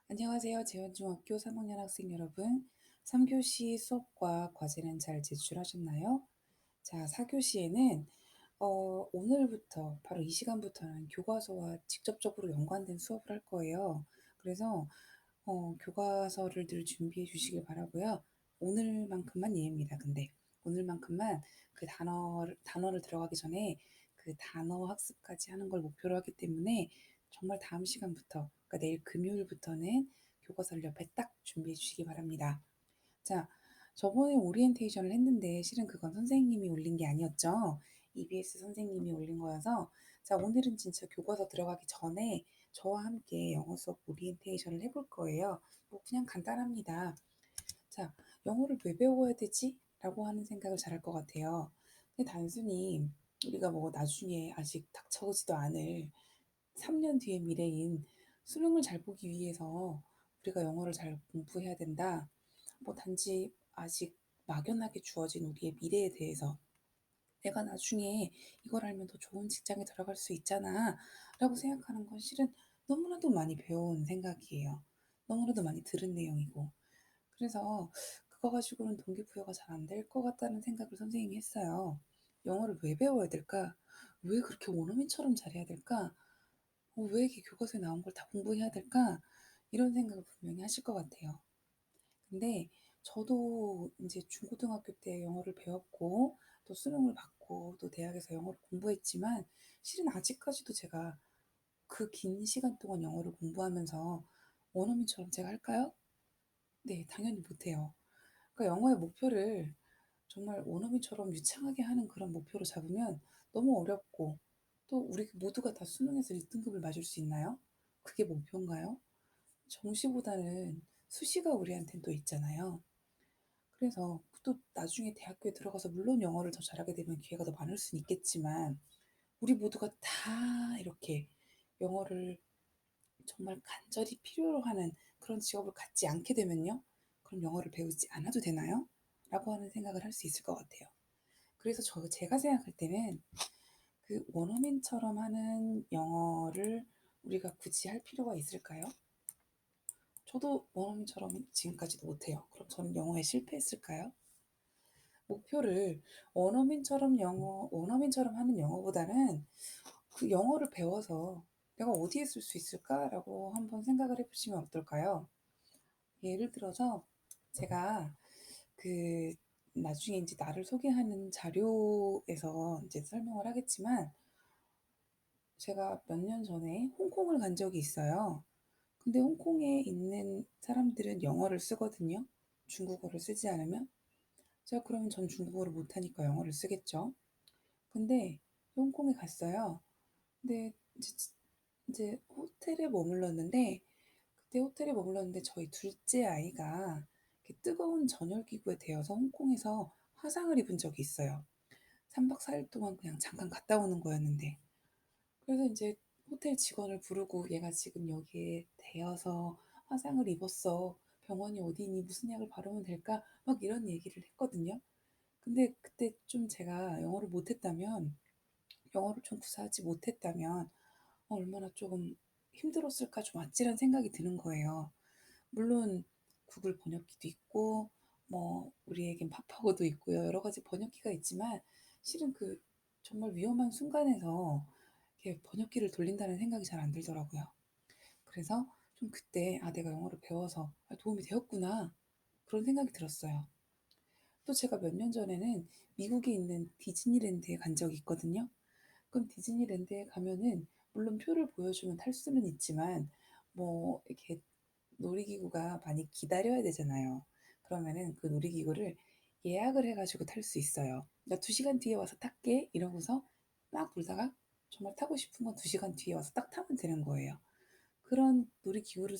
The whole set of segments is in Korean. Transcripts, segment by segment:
안녕하세요. 재원중학교 3학년 학생 여러분. 3교시 수업과 과제는 잘 제출하셨나요? 자, 4교시에는 오늘부터 바로 이 시간부터는 교과서와 직접적으로 연관된 수업을 할 거예요. 그래서 교과서를 늘 준비해 주시길 바라고요. 오늘만큼만 예입니다. 근데 오늘만큼만 그 단어를 들어가기 전에 그 단어 학습까지 하는 걸 목표로 하기 때문에 정말 다음 시간부터, 그러니까 내일 금요일부터는 교과서를 옆에 딱 준비해 주시기 바랍니다. 자, 저번에 오리엔테이션을 했는데 실은 그건 선생님이 올린 게 아니었죠. EBS 선생님이 올린 거여서 자, 오늘은 진짜 교과서 들어가기 전에 저와 함께 영어 수업 오리엔테이션을 해볼 거예요. 뭐 그냥 간단합니다. 자, 영어를 왜 배워야 되지? 라고 하는 생각을 잘 할 것 같아요. 근데 단순히 우리가 뭐 나중에 아직 닥쳐오지도 않을 3년 뒤의 미래인 수능을 잘 보기 위해서 우리가 영어를 잘 공부해야 된다. 뭐 단지 아직 막연하게 주어진 우리의 미래에 대해서 내가 나중에 이걸 알면 더 좋은 직장에 들어갈 수 있잖아 라고 생각하는 건 실은 너무나도 많이 배워온 생각이에요. 너무나도 많이 들은 내용이고. 그래서 그거 가지고는 동기부여가 잘 안 될 것 같다는 생각을 선생님이 했어요. 영어를 왜 배워야 될까? 왜 그렇게 원어민처럼 잘해야 될까? 왜 이렇게 교과서에 나온 걸 다 공부해야 될까? 이런 생각을 분명히 하실 것 같아요. 근데 저도 인제 중고등학교 때 영어를 배웠고 또 수능을 봤고 또 대학에서 영어를 공부했지만 실은 아직까지도 제가 그 긴 시간 동안 영어를 공부하면서 원어민처럼 제가 할까요? 네, 당연히 못해요. 그러니까 영어의 목표를 정말 원어민처럼 유창하게 하는 그런 목표로 잡으면 너무 어렵고 또 우리 모두가 다 수능에서 1 등급을 맞을 수 있나요? 그게 목표인가요? 정시보다는 수시가 우리한텐 또 있잖아요. 그래서 또 나중에 대학교에 들어가서 물론 영어를 더 잘하게 되면 기회가 더 많을 수는 있겠지만 우리 모두가 다 이렇게 영어를 정말 간절히 필요로 하는 그런 직업을 갖지 않게 되면요. 그럼 영어를 배우지 않아도 되나요? 라고 하는 생각을 할 수 있을 것 같아요. 그래서 제가 생각할 때는 그 원어민처럼 하는 영어를 우리가 굳이 할 필요가 있을까요? 저도 원어민처럼 지금까지도 못해요. 그럼 저는 영어에 실패했을까요? 목표를 원어민처럼 하는 영어보다는 그 영어를 배워서 '내가 어디에 쓸 수 있을까?'라고 한번 생각을 해 보시면 어떨까요? 예를 들어서 제가 그 나중에 인제 나를 소개하는 자료에서 인제 설명을 하겠지만 제가 몇 년 전에 홍콩을 간 적이 있어요. 근데 홍콩에 있는 사람들은 영어를 쓰거든요, 중국어를 쓰지 않으면. 제가 그러면 전 중국어를 못하니까 영어를 쓰겠죠. 근데 홍콩에 갔어요. 근데 인제 호텔에 머물렀는데 그때 호텔에 머물렀는데 저희 둘째 아이가 이렇게 뜨거운 전열 기구에 데워서 홍콩에서 화상을 입은 적이 있어요. 3박 4일 동안 그냥 잠깐 갔다 오는 거였는데. 그래서 인제 호텔 직원을 부르고 "얘가 지금 여기에 데어서 화상을 입었어. 병원이 어디니? 무슨 약을 바르면 될까?" 막 이런 얘기를 했거든요. 근데 그때 좀 제가 영어를 좀 구사하지 못했다면 얼마나 조금 힘들었을까, 좀 아찔한 생각이 드는 거예요. 물론 구글 번역기도 있고 뭐 우리에겐 파파고도 있고요. 여러 가지 번역기가 있지만 실은 그 정말 위험한 순간에서 이렇게 번역기를 돌린다는 생각이 잘 안 들더라고요. 그래서 좀 그때 '아 내가 영어를 배워서 도움이 되었구나.' 그런 생각이 들었어요. 또 제가 몇 년 전에는 미국에 있는 디즈니랜드에 간 적이 있거든요. 그럼 디즈니랜드에 가면은 물론 표를 보여주면 탈 수는 있지만 뭐 이렇게 놀이기구가 많이 기다려야 되잖아요. 그러면은 그 놀이기구를 예약을 해 가지고 탈 수 있어요. 그러니까 "2 시간 뒤에 와서 탈게." 이러고서 막 놀다가 정말 타고 싶은 건 2 시간 뒤에 와서 딱 타면 되는 거예요. 그런 놀이기구를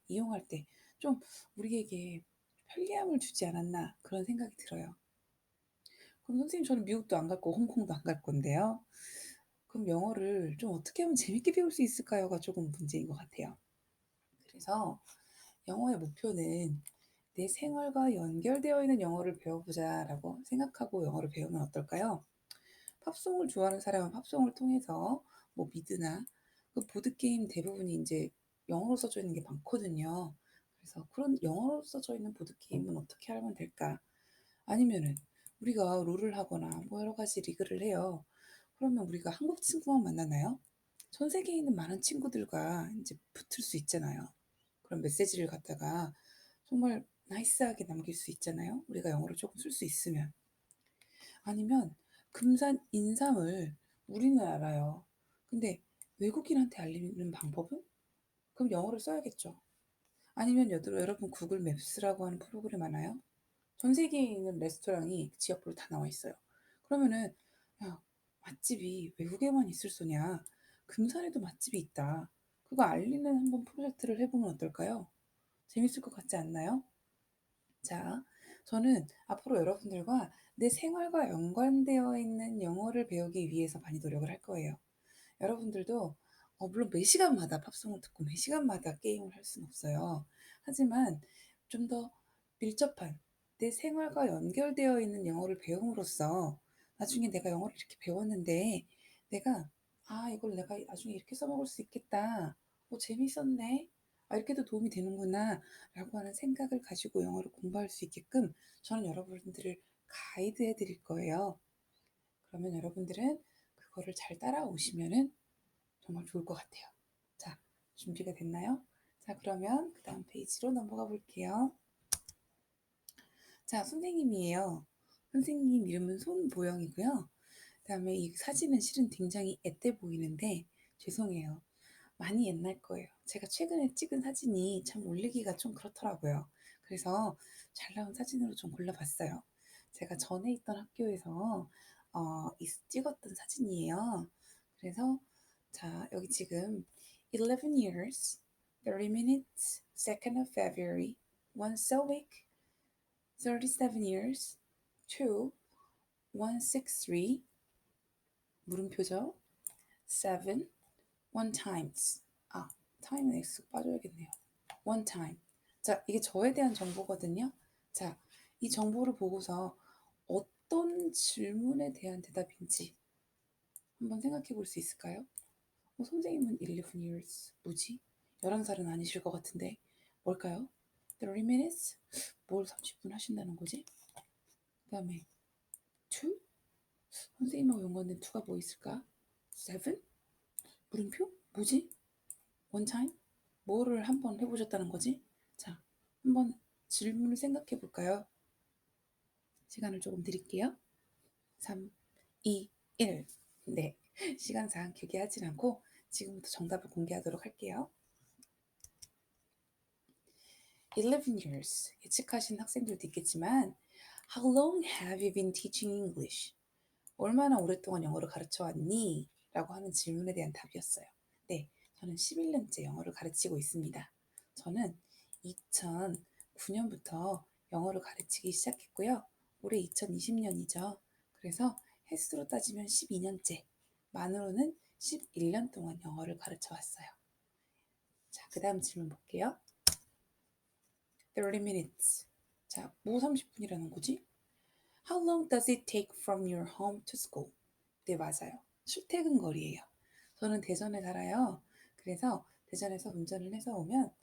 이용할 때 좀 우리에게 편리함을 주지 않았나 그런 생각이 들어요. 그럼 선생님, 저는 미국도 안 갈 거고 홍콩도 안 갈 건데요. 그럼 영어를 좀 어떻게 하면 재밌게 배울 수 있을까요?"가 조금 문제인 것 같아요. 그래서 영어의 목표는 '내 생활과 연결되어 있는 영어를 배워보자.'라고 생각하고 영어를 배우면 어떨까요? 팝송을 좋아하는 사람은 팝송을 통해서 뭐 미드나 그 보드게임 대부분이 인제 영어로 써져 있는 게 많거든요. 그래서 그런 영어로 써져 있는 보드게임은 어떻게 하면 될까? 아니면은 우리가 롤을 하거나 뭐 여러 가지 리그를 해요. 그러면 우리가 한국 친구만 만나나요? 전 세계에 있는 많은 친구들과 이제 붙을 수 있잖아요. 그런 메시지를 갖다가 정말 나이스하게 남길 수 있잖아요. 우리가 영어를 조금 쓸 수 있으면. 아니면 금산 인삼을 우리는 알아요. 근데 외국인한테 알리는 방법은? 그럼 영어를 써야겠죠. 아니면 여러분 구글 맵스라고 하는 프로그램 아나요? 전 세계에 있는 레스토랑이 지역별로 다 나와 있어요. 그러면은 야, 맛집이 외국에만 있을 소냐? 금산에도 맛집이 있다. 그거 알리는 한번 프로젝트를 해보면 어떨까요? 재밌을 것 같지 않나요? 자, 저는 앞으로 여러분들과 내 생활과 연관되어 있는 영어를 배우기 위해서 많이 노력을 할 거예요. 여러분들도 물론 매 시간마다 팝송을 듣고 매 시간마다 게임을 할 수는 없어요. 하지만 좀 더 밀접한 내 생활과 연결되어 있는 영어를 배움으로써 나중에 내가 영어를 이렇게 배웠는데 내가 이걸 내가 나중에 이렇게 써먹을 수 있겠다. 재밌었네. 이렇게도 도움이 되는구나. 라고 하는 생각을 가지고 영어를 공부할 수 있게끔 저는 여러분들을 가이드해 드릴 거예요. 그러면 여러분들은 그거를 잘 따라오시면은 정말 좋을 것 같아요. 자, 준비가 됐나요? 자, 그러면 그 다음 페이지로 넘어가 볼게요. 자, 선생님이에요. 선생님 이름은 손보영이고요. 그 다음에 이 사진은 실은 굉장히 앳돼 보이는데 죄송해요. 많이 옛날 거예요. 제가 최근에 찍은 사진이 참 올리기가 좀 그렇더라고요. 그래서 잘 나온 사진으로 좀 골라봤어요. 제가 전에 있던 학교에서 찍었던 사진이에요. 그래서 자, 여기 지금 11 years, 30 minutes, 2nd of February, once a week, 37 years, 2, 163, 물음표죠. 7, one times. time은 X 빠져야겠네요. one time. 자, 이게 저에 대한 정보거든요. 자, 이 정보를 보고서 어떤 질문에 대한 대답인지 한번 생각해 볼 수 있을까요? 선생님은 11 years. 뭐지? 11살은 아니실 것 같은데. 뭘까요? 30 minutes? 뭘 30분 하신다는 거지? 그 다음에 2? 선생님하고 연관된 2가 뭐 있을까? 7? 물음표? 뭐지? one time? 뭐를 한번 해보셨다는 거지? 자, 한번 질문을 생각해 볼까요? 시간을 조금 드릴게요. 3, 2, 1. 네. 시간상 길게 하진 않고 지금부터 정답을 공개하도록 할게요. 11 years. 예측하신 학생들도 있겠지만 How long have you been teaching English? 얼마나 오랫동안 영어를 가르쳐 왔니? 라고 하는 질문에 대한 답이었어요. 네, 저는 11년째 영어를 가르치고 있습니다. 저는 2009년부터 영어를 가르치기 시작했고요. 올해 2020년이죠. 그래서 횟수로 따지면 12년째, 만으로는 11년 동안 영어를 가르쳐 왔어요. 자, 그 다음 질문 볼게요. 30 minutes. 자, 뭐 30분이라는 거지? How long does it take from your home to school? 네, 맞아요. 출퇴근 거리예요. 저는 대전에 살아요. 그래서 대전에서 운전을 해서 오면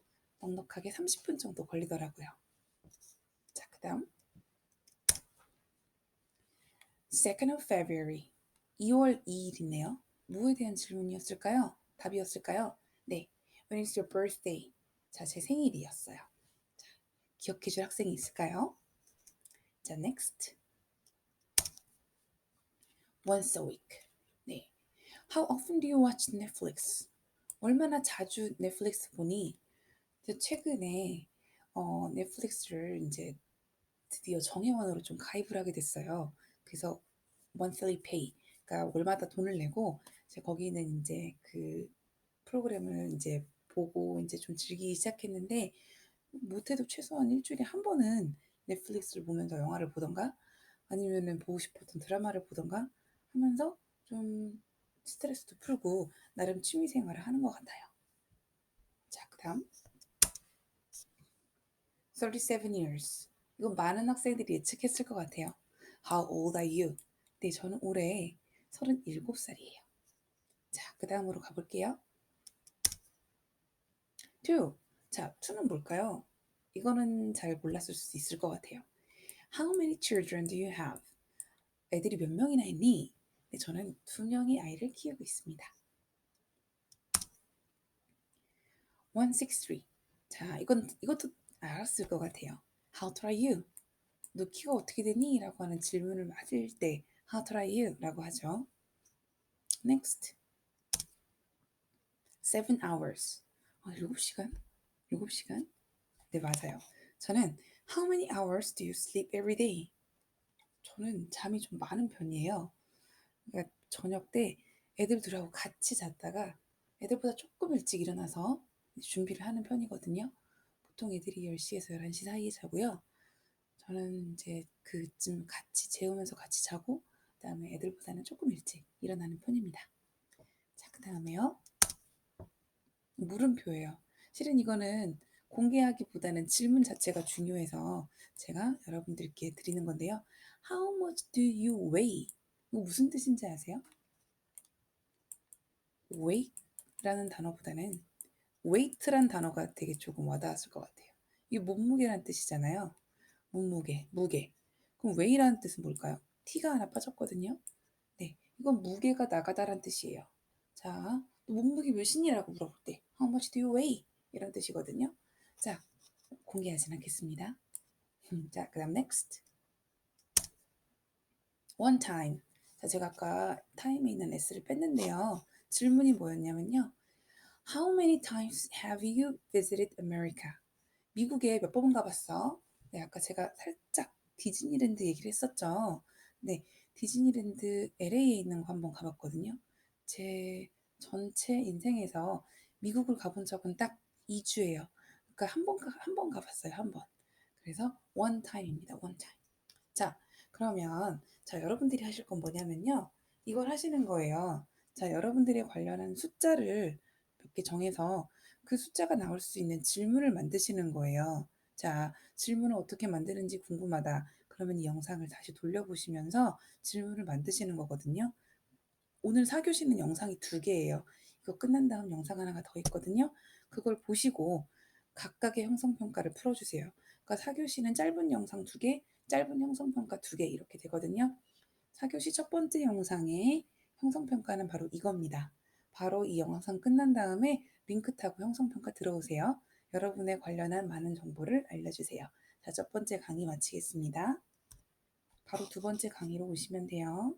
넉넉하게 30분 정도 걸리더라고요. 자, 그 다음 2nd of February 2월 2일이네요. 무엇에 대한 질문이었을까요? 답이었을까요? 네, When is your birthday? 자, 제 생일이었어요. 자, 기억해줄 학생이 있을까요? 자, next once a week. 네, How often do you watch Netflix? 얼마나 자주 넷플릭스 보니? 최근에 넷플릭스를 이제 드디어 정회원으로 좀 가입을 하게 됐어요. 그래서 monthly pay, 그러니까 월마다 돈을 내고 이제 거기는 이제 그 프로그램을 이제 보고 이제 좀 즐기기 시작했는데 못해도 최소한 일주일에 한 번은 넷플릭스를 보면서 영화를 보던가 아니면은 보고 싶었던 드라마를 보던가 하면서 좀 스트레스도 풀고 나름 취미 생활을 하는 것 같아요. 자, 그다음 37 years. 이건 많은 학생들이 예측했을 것 같아요. How old are you? 네, 저는 올해 37살이에요. 자, 그 다음으로 가볼게요. 2. 자, 2는 뭘까요? 이거는 잘 몰랐을 수 있을 것 같아요. How many children do you have? 애들이 몇 명이나 있니? 네, 저는 2명의 아이를 키우고 있습니다. 163. 자, 이것도 알았을 것 같아요. How tall are you? 너 키가 어떻게 되니? 라고 하는 질문을 받을 때 How tall are you? 라고 하죠. Next. 7 hours. 7시간? 7시간? 네, 맞아요. 저는 How many hours do you sleep every day? 저는 잠이 좀 많은 편이에요. 그러니까 저녁 때 애들들하고 같이 잤다가 애들보다 조금 일찍 일어나서 준비를 하는 편이거든요. 보통 애들이 10시에서 11시 사이에 자고요. 저는 이제 그쯤 같이 재우면서 같이 자고 그다음에 애들보다는 조금 일찍 일어나는 편입니다. 자, 그다음에요. 물음표예요. 실은 이거는 공개하기보다는 질문 자체가 중요해서 제가 여러분들께 드리는 건데요. How much do you weigh? 이거 무슨 뜻인지 아세요? weight라는 단어보다는 weight란 단어가 되게 조금 와닿았을 것 같아요. 이게 몸무게란 뜻이잖아요. 몸무게, 무게. 그럼 weigh라는 뜻은 뭘까요? T가 하나 빠졌거든요. 네, 이건 무게가 나가다란 뜻이에요. 자, 몸무게 몇이냐라고 물어볼 때 How much do you weigh? 이런 뜻이거든요. 자, 공개하진 않겠습니다. 자, 그 다음 next. One time. 자, 제가 아까 time에 있는 s를 뺐는데요. 질문이 뭐였냐면요. How many times have you visited America? 미국에 몇 번 가봤어? 네, 아까 제가 살짝 디즈니랜드 얘기를 했었죠. 네, 디즈니랜드 LA에 있는 거 한번 가봤거든요. 제 전체 인생에서 미국을 가본 적은 딱 2주예요. 그러니까 한 번 가봤어요, 한 번. 그래서 one time입니다, one time. 자, 그러면 자, 여러분들이 하실 건 뭐냐면요. 이걸 하시는 거예요. 자, 여러분들이 관련한 숫자를 몇 개 정해서 그 숫자가 나올 수 있는 질문을 만드시는 거예요. 자, 질문을 어떻게 만드는지 궁금하다. 그러면 이 영상을 다시 돌려보시면서 질문을 만드시는 거거든요. 오늘 4교시는 영상이 2개예요. 이거 끝난 다음 영상 하나가 더 있거든요. 그걸 보시고 각각의 형성평가를 풀어주세요. 그러니까 4교시는 짧은 영상 2개, 짧은 형성평가 2개 이렇게 되거든요. 4교시 첫 번째 영상의 형성평가는 바로 이겁니다. 바로 이 영상 끝난 다음에 링크 타고 형성평가 들어오세요. 여러분에 관련한 많은 정보를 알려주세요. 자, 첫 번째 강의 마치겠습니다. 바로 두 번째 강의로 오시면 돼요.